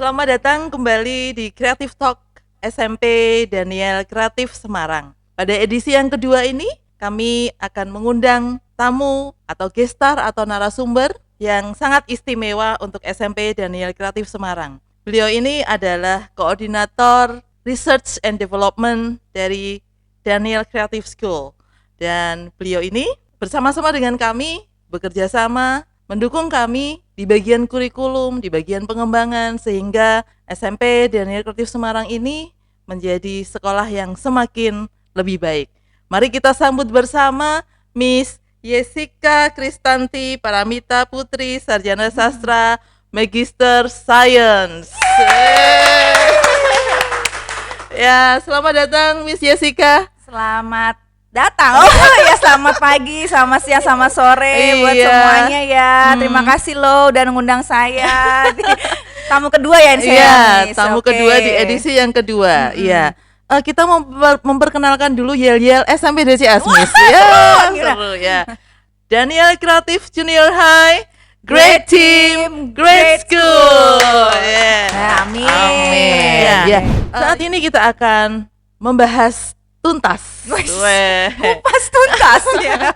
Selamat datang kembali di Creative Talk SMP Daniel Kreatif Semarang. Pada edisi yang kedua ini, kami akan mengundang tamu atau gestar atau narasumber yang sangat istimewa untuk SMP Daniel Kreatif Semarang. Beliau ini adalah koordinator Research and Development dari Daniel Creative School. Dan beliau ini bersama-sama dengan kami bekerja sama mendukung kami di bagian kurikulum, di bagian pengembangan, sehingga SMP Daniel Kreatif Semarang ini menjadi sekolah yang semakin lebih baik. Mari kita sambut bersama Miss Yessika Kristanti Paramita Putri, Sarjana Sastra, Magister Science. Ya, selamat datang Miss Yessika. Selamat datang. Ya selamat pagi, selamat siang, selamat sore buat semuanya ya. Terima kasih loh udah ngundang saya. Tamu kedua ya ini Iya, tamu kedua di edisi yang kedua. Iya. Kita mau memperkenalkan dulu Yel-Yel SMP DCS Miss. Ya, seru ya. Daniel Kreatif Junior High, Great Team, Great School. Yeah. Amin. Ya. Saat ini kita akan membahas tuntas, kupas tuntas ya.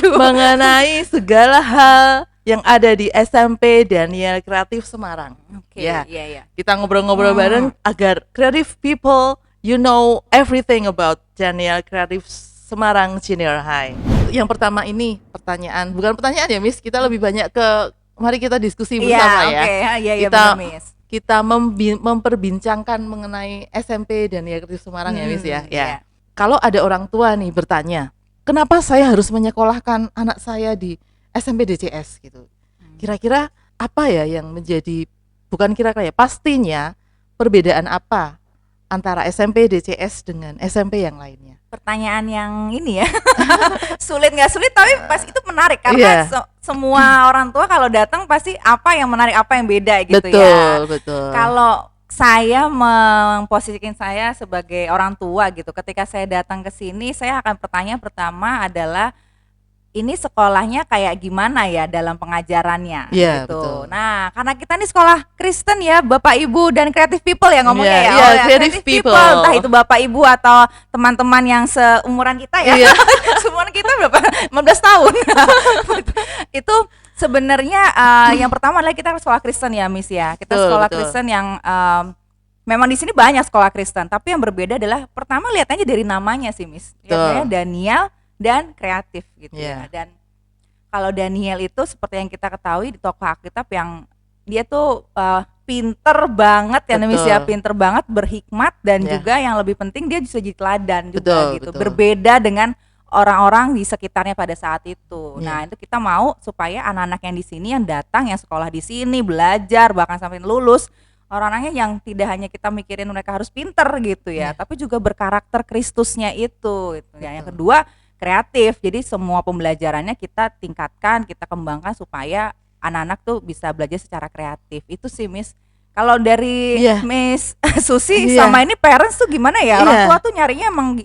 mengenai segala hal yang ada di SMP Daniel Kreatif Semarang. Oke, iya. Kita ngobrol-ngobrol bareng agar creative people you know everything about Daniel Kreatif Semarang Junior High. Yang pertama ini bukan pertanyaan ya Miss, kita lebih banyak ke mari kita diskusi bersama ya. Kita memperbincangkan mengenai SMP Daniel Kreatif Semarang ya Miss ya. Ya. Kalau ada orang tua nih bertanya, kenapa saya harus menyekolahkan anak saya di SMP DCS gitu? Kira-kira apa ya yang menjadi, bukan kira-kira ya, pastinya perbedaan apa antara SMP DCS dengan SMP yang lainnya? Pertanyaan yang ini ya, sulit nggak sulit tapi pas itu menarik karena semua orang tua kalau datang pasti apa yang menarik, apa yang beda gitu. Betul. Kalau saya memposisikan saya sebagai orang tua gitu, ketika saya datang ke sini saya akan pertanyaan pertama adalah ini sekolahnya kayak gimana ya dalam pengajarannya gitu. Betul. Nah, karena kita nih sekolah Kristen ya, Bapak Ibu dan creative people ya ngomongnya creative people. Entah itu Bapak Ibu atau teman-teman yang seumuran kita ya. Seumuran kita berapa? 15 tahun. Itu sebenarnya yang pertama adalah kita sekolah Kristen ya, Miss ya. Kita sekolah Kristen yang memang di sini banyak sekolah Kristen, tapi yang berbeda adalah pertama lihat aja dari namanya sih, Miss. Lihatnya Daniel dan kreatif gitu ya. Dan kalau Daniel itu seperti yang kita ketahui di tokoh Alkitab yang dia tuh pinter banget ya, Miss ya, pinter banget, berhikmat dan juga yang lebih penting dia bisa jadi teladan juga gitu. Berbeda dengan orang-orang di sekitarnya pada saat itu. Nah, itu kita mau supaya anak-anak yang di sini yang datang, yang sekolah di sini, belajar bahkan sampai lulus, orang-orangnya yang tidak hanya kita mikirin mereka harus pinter gitu ya, tapi juga berkarakter Kristusnya itu gitu. Yang kedua, kreatif. Jadi semua pembelajarannya kita tingkatkan, kita kembangkan supaya anak-anak tuh bisa belajar secara kreatif. Itu sih, Miss. Kalau dari Miss Susi sama ini parents tuh gimana ya? Orang tua tuh nyarinya emang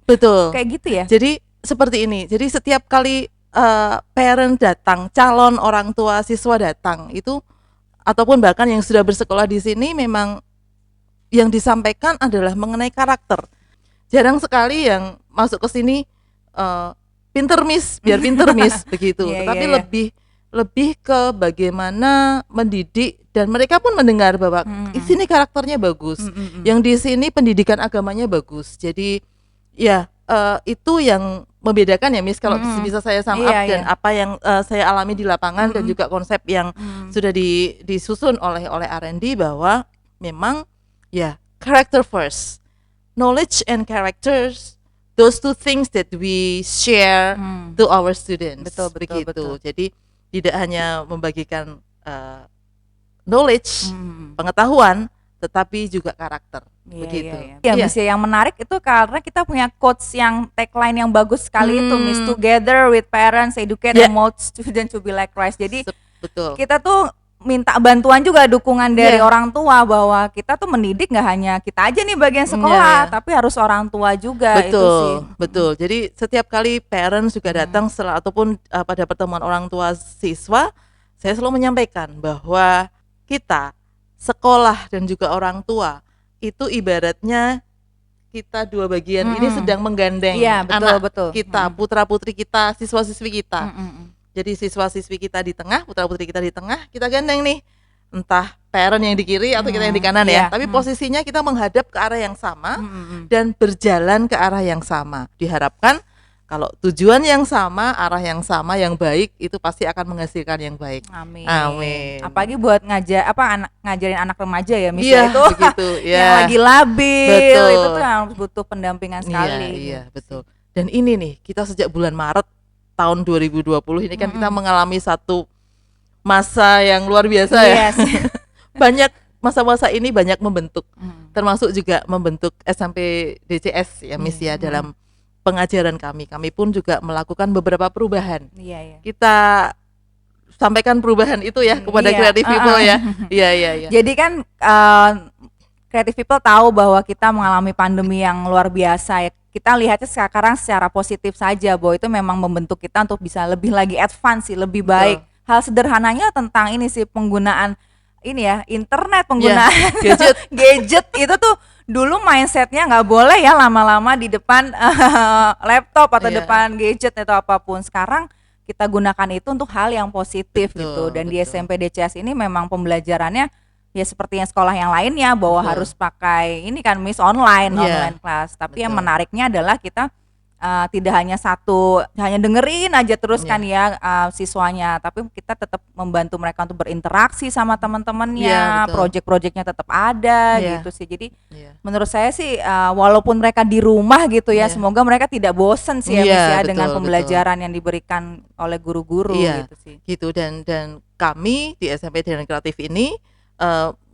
kayak gitu ya? Jadi seperti ini. Jadi setiap kali parent datang, calon orang tua siswa datang itu, ataupun bahkan yang sudah bersekolah di sini, memang yang disampaikan adalah mengenai karakter. Jarang sekali yang masuk ke sini pinter Miss, biar pinter Miss begitu. Tapi lebih ke bagaimana mendidik, dan mereka pun mendengar bahwa di sini karakternya bagus, yang di sini pendidikan agamanya bagus. Jadi ya itu yang membedakan ya Miss, kalau bisa saya sum up dan apa yang saya alami di lapangan dan juga konsep yang sudah disusun oleh R&D, bahwa memang character first, knowledge and characters. Those two things that we share to our students. Betul. Jadi tidak hanya membagikan knowledge, pengetahuan, tetapi juga karakter. Begitu. Miss, yang menarik itu karena kita punya quotes yang tagline yang bagus sekali itu, Miss, together with parents, educate and mold students to be like Christ. Jadi kita tuh minta bantuan juga, dukungan dari orang tua, bahwa kita tuh mendidik nggak hanya kita aja nih bagian sekolah, tapi harus orang tua juga. Betul. Jadi setiap kali parents juga datang setelah ataupun pada pertemuan orang tua siswa, saya selalu menyampaikan bahwa kita sekolah dan juga orang tua itu ibaratnya kita dua bagian ini sedang menggandeng Iya, betul, anak betul. kita, putra-putri kita, siswa-siswi kita. Mm-mm. Jadi siswa-siswi kita di tengah, putra-putri kita di tengah, kita gandeng nih. Entah parent yang di kiri atau kita yang di kanan Iya. ya. Tapi posisinya kita menghadap ke arah yang sama Mm-mm. dan berjalan ke arah yang sama. Diharapkan kalau tujuan yang sama, arah yang sama, yang baik, itu pasti akan menghasilkan yang baik. Amin. Amin. Apalagi buat ngajarin anak remaja ya, Iya, misalnya itu begitu. yang Ya. lagi labil, Betul. itu tuh yang butuh pendampingan sekali. Iya, betul. Dan ini nih, kita sejak bulan Maret tahun 2020 ini kan kita mengalami satu masa yang luar biasa ya. Yes. Banyak masa-masa ini banyak membentuk, termasuk termasuk juga membentuk SMP DCS ya Miss ya dalam pengajaran kami. Kami pun juga melakukan beberapa perubahan. Iya. Kita sampaikan perubahan itu ya kepada Iya. Creative People ya. Iya. Jadi kan Creative People tahu bahwa kita mengalami pandemi yang luar biasa ya. Kita lihatnya sekarang secara positif saja bahwa itu memang membentuk kita untuk bisa lebih lagi advance sih, lebih baik. Hal sederhananya tentang ini sih penggunaan ini ya, internet, penggunaan gadget itu tuh dulu mindsetnya nggak boleh ya lama-lama di depan laptop atau depan gadget atau apapun. Sekarang kita gunakan itu untuk hal yang positif gitu. Dan di SMP DCS ini memang pembelajarannya ya seperti yang sekolah yang lainnya bahwa harus pakai ini kan Miss online class. Tapi yang menariknya adalah kita tidak hanya hanya dengerin aja terus kan ya siswanya, tapi kita tetap membantu mereka untuk berinteraksi sama teman-temannya, project-projectnya tetap ada gitu sih. Jadi menurut saya sih walaupun mereka di rumah gitu ya, semoga mereka tidak bosen sih ya Miss ya dengan pembelajaran yang diberikan oleh guru-guru gitu sih. Gitu dan kami di SMP Dana Kreatif ini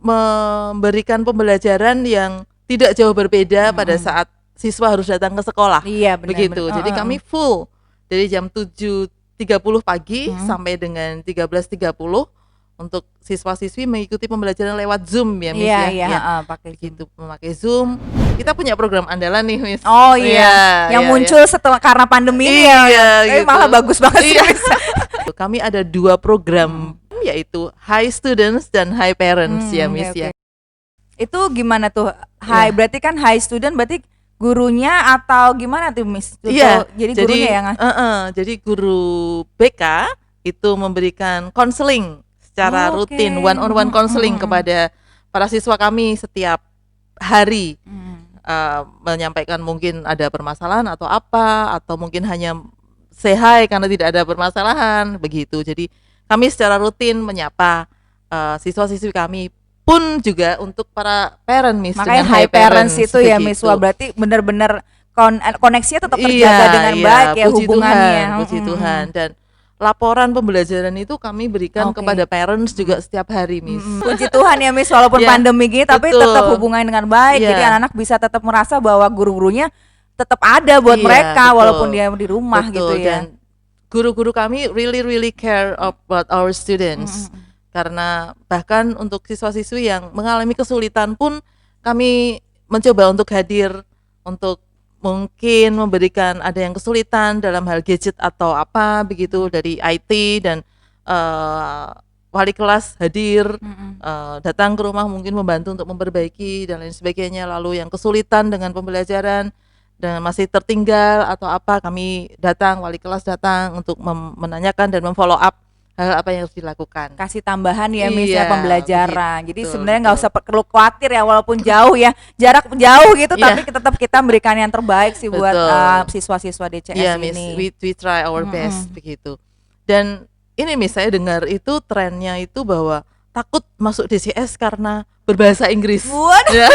memberikan pembelajaran yang tidak jauh berbeda pada saat siswa harus datang ke sekolah. Iya, benar, begitu. Jadi kami full dari jam 7.30 pagi sampai dengan 13.30 untuk siswa-siswi mengikuti pembelajaran lewat Zoom ya Miss ya. Pakai gitu, memakai Zoom. Kita punya program andalan nih Miss. Oh iya. Yang muncul setelah karena pandemi ini ya. Tapi malah bagus banget sih Miss. Kami ada 2 program yaitu High Students dan High Parents ya Miss ya. Itu gimana tuh? High berarti kan high student berarti gurunya atau gimana tuh Miss? Iya, jadi gurunya yang jadi guru BK itu memberikan konseling secara rutin, one-on-one konseling kepada para siswa kami setiap hari, menyampaikan mungkin ada permasalahan atau apa, atau mungkin hanya say hi karena tidak ada permasalahan, begitu. Jadi kami secara rutin menyapa siswa-siswi kami, pun juga untuk para parent Miss. Makanya high parents itu ya Miss, wah berarti benar-benar koneksinya tetap terjaga dengan baik ya hubungannya. Puji Tuhan. Dan laporan pembelajaran itu kami berikan kepada parents juga setiap hari Miss. Puji Tuhan ya Miss, walaupun pandemi gini tapi tetap hubungannya dengan baik. Jadi anak-anak bisa tetap merasa bahwa guru-gurunya tetap ada buat mereka walaupun dia di rumah gitu ya. Dan guru-guru kami really care about our students. Karena bahkan untuk siswa-siswi yang mengalami kesulitan pun kami mencoba untuk hadir untuk mungkin memberikan ada yang kesulitan dalam hal gadget atau apa begitu dari IT dan wali kelas hadir datang ke rumah mungkin membantu untuk memperbaiki dan lain sebagainya. Lalu yang kesulitan dengan pembelajaran dan masih tertinggal atau apa, kami datang, wali kelas datang untuk menanyakan dan memfollow up hal apa yang harus dilakukan. Kasih tambahan ya Miss ya pembelajaran. Jadi sebenarnya nggak usah perlu khawatir ya walaupun jauh ya, jarak jauh gitu tapi tetap kita memberikan yang terbaik sih buat siswa-siswa DCS ini. Miss, we try our best begitu. Dan ini Miss, saya dengar itu trennya itu bahwa takut masuk DCS karena berbahasa Inggris. Waduh.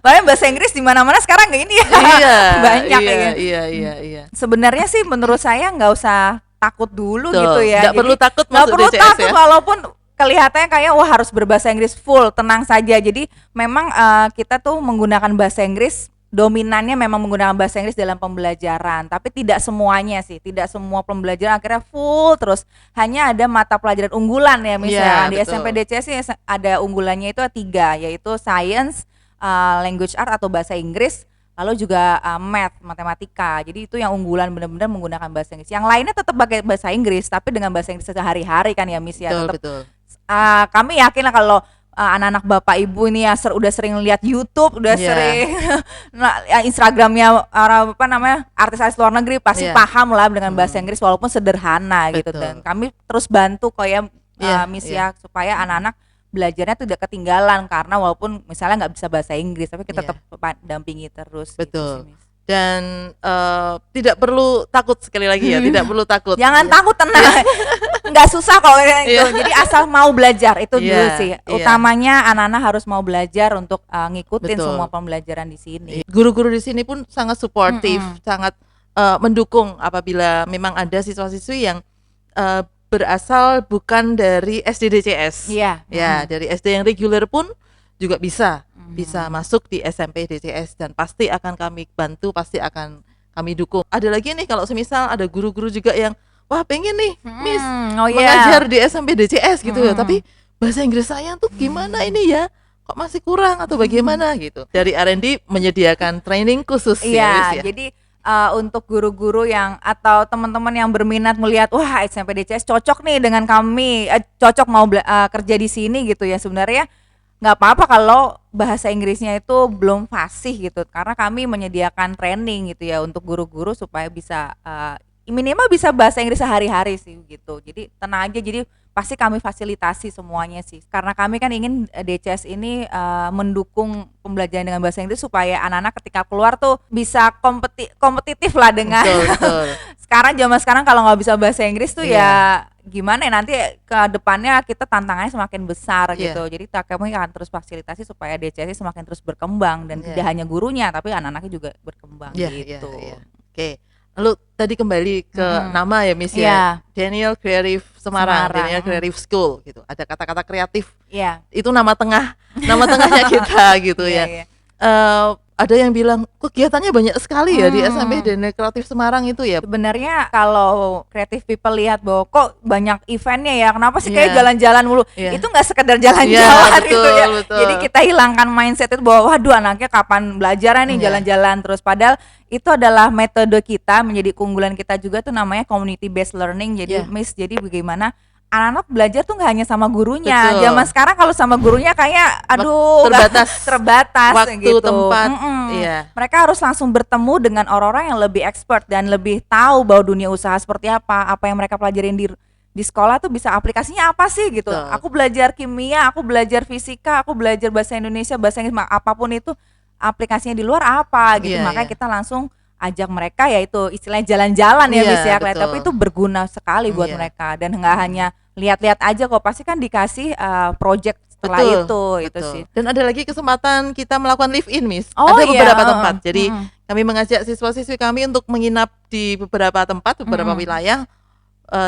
Bahkan bahasa Inggris di mana-mana sekarang kayak ini ya. Banyak ya. Iya. Sebenarnya sih menurut saya nggak usah takut dulu gitu ya. Nggak perlu takut masuk DCS ya. Nggak perlu takut walaupun kelihatannya kayak wah harus berbahasa Inggris full, tenang saja. Jadi memang kita tuh menggunakan bahasa Inggris, dominannya memang menggunakan bahasa Inggris dalam pembelajaran. Tapi tidak semuanya sih, tidak semua pembelajaran akhirnya full terus. Hanya ada mata pelajaran unggulan ya misalnya. Di SMP DCS ini ada unggulannya itu 3, yaitu Science, Language Art atau bahasa Inggris, lalu juga matematika. Jadi itu yang unggulan benar-benar menggunakan bahasa Inggris. Yang lainnya tetap pakai bahasa Inggris tapi dengan bahasa Inggris sehari-hari kan ya Miss ya. Betul. Kami yakin lah kalau anak-anak bapak ibu ini ya udah sering lihat YouTube, udah Iya. sering Instagramnya artis-artis luar negeri pasti Iya. paham lah dengan bahasa Inggris walaupun sederhana gitu. Betul. Dan kami terus bantu kok ya Iya, Miss iya. ya, supaya anak-anak belajarnya tidak ketinggalan karena walaupun misalnya nggak bisa bahasa Inggris tapi kita Iya. tetap dampingi terus. Betul. Gitu sih, Miss. Dan tidak perlu takut, sekali lagi ya, tidak perlu takut. Jangan Iya. takut, tenang. Nggak susah kok itu. Iya. Jadi asal mau belajar itu dulu Iya, sih. iya. Utamanya anak-anak harus mau belajar untuk ngikutin Betul. semua pembelajaran di sini. Guru-guru di sini pun sangat suportif, sangat mendukung apabila memang ada siswa-siswi yang berasal bukan dari SD-DCS. Iya. Ya, dari SD yang reguler pun juga bisa masuk di SMP DCS, dan pasti akan kami bantu, pasti akan kami dukung. Ada lagi nih, kalau semisal ada guru-guru juga yang wah pengen nih Miss Oh iya. mengajar di SMP DCS gitu ya, tapi bahasa Inggris saya tuh gimana ini ya, kok masih kurang atau bagaimana gitu. Dari R&D menyediakan training khusus ya, Iya, Miss, ya. jadi untuk guru-guru yang atau teman-teman yang berminat melihat wah SMP DCS cocok nih dengan kami, cocok mau kerja di sini gitu ya, sebenarnya nggak apa-apa kalau bahasa Inggrisnya itu belum fasih gitu, karena kami menyediakan training gitu ya untuk guru-guru supaya bisa minimal bisa bahasa Inggris sehari-hari sih gitu. Jadi tenang aja, jadi pasti kami fasilitasi semuanya sih, karena kami kan ingin DCS ini mendukung pembelajaran dengan bahasa Inggris supaya anak-anak ketika keluar tuh bisa kompetitif lah dengan Betul. zaman sekarang kalau nggak bisa bahasa Inggris tuh Iya. ya gimana ya, nanti ke depannya kita tantangannya semakin besar Iya. gitu. Jadi kami akan terus fasilitasi supaya DCS ini semakin terus berkembang dan Iya. tidak hanya gurunya tapi anak-anaknya juga berkembang Iya, gitu. iya. Oke. Lalu tadi kembali ke nama ya, Miss Iya. ya. Daniel Creative Semarang, Semarang. Daniel Creative School gitu. Ada kata-kata kreatif. Iya. Itu nama tengahnya kita gitu Iya, ya. iya. Ada yang bilang kegiatannya banyak sekali ya di Hmm. SMP Daniel Creative Semarang itu ya. Sebenarnya kalau creative people lihat bahwa kok banyak eventnya ya, kenapa sih kayak Iya. jalan-jalan mulu? Iya. Itu nggak sekedar jalan-jalan Iya, gitu betul, ya. betul. Jadi kita hilangkan mindset itu bahwa waduh anaknya kapan belajar nih, Iya. jalan-jalan terus. Padahal itu adalah metode kita, menjadi keunggulan kita juga tuh namanya community based learning. Jadi Iya. Miss, jadi bagaimana anak-anak belajar tuh nggak hanya sama gurunya. Betul. Zaman sekarang kalau sama gurunya kayak aduh terbatas Waktu, gitu. tempat. Mm-mm. Iya. Mereka harus langsung bertemu dengan orang-orang yang lebih expert dan lebih tahu bahwa dunia usaha seperti apa yang mereka pelajarin di sekolah tuh bisa aplikasinya apa sih gitu. Betul. Aku belajar kimia, aku belajar fisika, aku belajar bahasa Indonesia, bahasa Inggris, apapun itu aplikasinya di luar apa gitu. Iya, Makanya iya. kita langsung ajak mereka, yaitu istilahnya jalan-jalan ya Iya, Miss ya, betul. tapi itu berguna sekali buat Iya. mereka, dan nggak hanya lihat-lihat aja kok, pasti kan dikasih project setelah itu betul. sih. Dan ada lagi kesempatan kita melakukan live in, Miss. Oh, ada iya. beberapa tempat. Jadi Mm-mm. kami mengajak siswa-siswi kami untuk menginap di beberapa tempat, beberapa wilayah,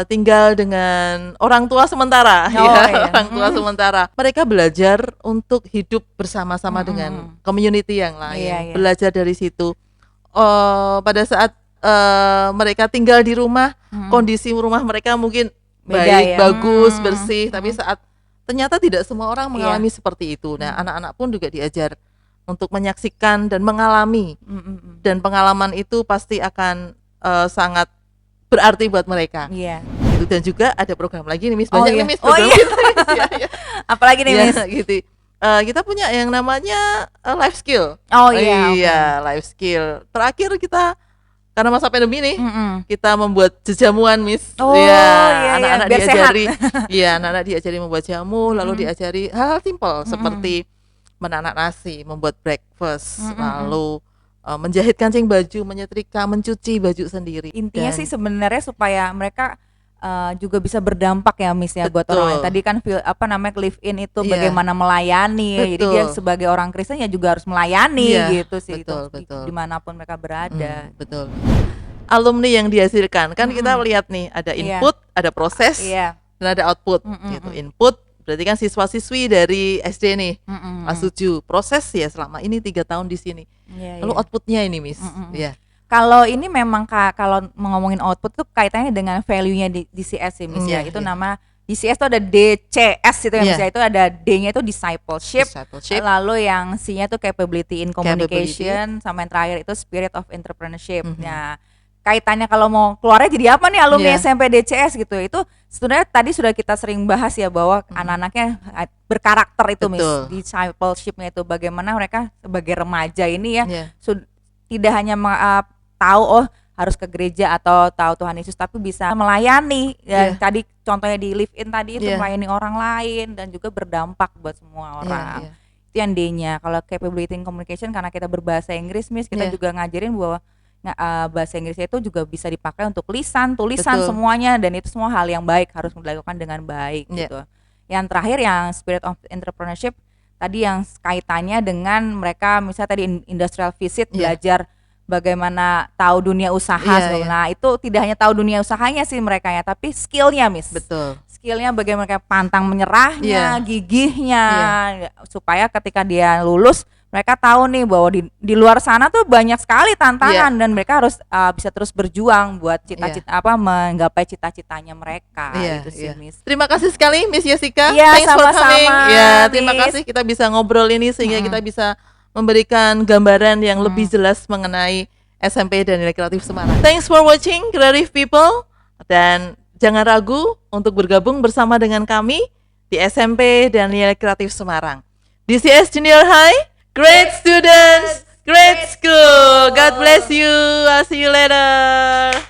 tinggal dengan orang tua sementara, Oh, ya, iya. orang tua sementara. Mereka belajar untuk hidup bersama-sama dengan community yang lain, Iya, iya. belajar dari situ. Pada saat mereka tinggal di rumah, kondisi rumah mereka mungkin Beda baik, ya. bagus, bersih, tapi saat ternyata tidak semua orang mengalami Iya. seperti itu. Nah, anak-anak pun juga diajar untuk menyaksikan dan mengalami, dan pengalaman itu pasti akan sangat berarti buat mereka. Iya. Gitu. Dan juga ada program lagi nih, Miss. Oh, Banyak iya. nih, Miss, Oh, program iya. kita, Miss. Iya, iya. Apalagi nih Iya, Miss? gitu. Kita punya yang namanya life skill. Oh iya. Iya, life skill. Terakhir kita, karena masa pandemi nih, Mm-mm. kita membuat jejamuan, Miss. Oh, Iya, iya, anak-anak biar diajari. Iya, anak-anak diajari membuat jamu, lalu diajari hal simpel Mm-mm. seperti menanak nasi, membuat breakfast, lalu menjahit kancing baju, menyetrika, mencuci baju sendiri. Intinya Dan- sih sebenarnya supaya mereka juga bisa berdampak ya Miss ya buat Betul. orang lain. Tadi kan live in itu Iya. bagaimana melayani. Jadi Betul. dia sebagai orang Kristen ya juga harus melayani Iya, gitu sih. betul, itu, betul. dimanapun mereka berada. betul. Alumni yang dihasilkan kan kita lihat nih, ada Iya. input, ada proses, Iya. dan ada output. Gitu. Input berarti kan siswa-siswi dari SD nih, kelas 7. Proses ya selama ini 3 tahun di sini. Iya, Lalu iya. outputnya ini, Miss. Iya. Kalau ini memang kalau ngomongin output tuh kaitannya dengan value-nya di DCS sih Miss ya. Iya, Itu iya. nama DCS itu ada DCS itu ya Miss Iya. ya. Itu ada D-nya itu discipleship. Discipleship. Lalu yang C-nya tuh capability in Capability. communication, sama yang terakhir itu spirit of entrepreneurship. Nah, kaitannya kalau mau keluarnya jadi apa nih alumni Iya. SMP DCS gitu. Itu sebenarnya tadi sudah kita sering bahas ya bahwa anak-anaknya berkarakter itu Miss, Betul. discipleship-nya itu bagaimana mereka sebagai remaja ini ya Iya. tidak hanya tahu oh harus ke gereja atau tahu Tuhan Yesus, tapi bisa melayani ya. Iya. Tadi contohnya di live in tadi itu Iya. melayani orang lain dan juga berdampak buat semua orang. Iya. Itu yang D-nya. Kalau capability in communication karena kita berbahasa Inggris Miss, kita Iya. juga ngajarin bahwa bahasa Inggrisnya itu juga bisa dipakai untuk lisan, tulisan, Betul. semuanya, dan itu semua hal yang baik harus dilakukan dengan baik Iya. gitu. Yang terakhir yang spirit of entrepreneurship tadi yang kaitannya dengan mereka misalnya tadi industrial visit, Iya. belajar bagaimana tahu dunia usaha. Iya, iya. Nah itu tidak hanya tahu dunia usahanya sih mereka ya, tapi skillnya Miss. Betul. Skillnya bagaimana mereka pantang menyerahnya, Iya. gigihnya, supaya ketika dia lulus mereka tahu nih bahwa di luar sana tuh banyak sekali tantangan dan mereka harus bisa terus berjuang buat cita-cita menggapai cita-citanya mereka. Itu sih Miss. Terima kasih sekali Miss Jessica. Iya, Thanks for sama-sama, coming. Ya, terima Miss. kasih kita bisa ngobrol ini sehingga kita bisa memberikan gambaran yang lebih jelas mengenai SMP dan Nilai Kreatif Semarang. Thanks for watching Creative People, dan jangan ragu untuk bergabung bersama dengan kami di SMP dan Nilai Kreatif Semarang. DCS Junior High, great students, great school. God bless you. I'll see you later.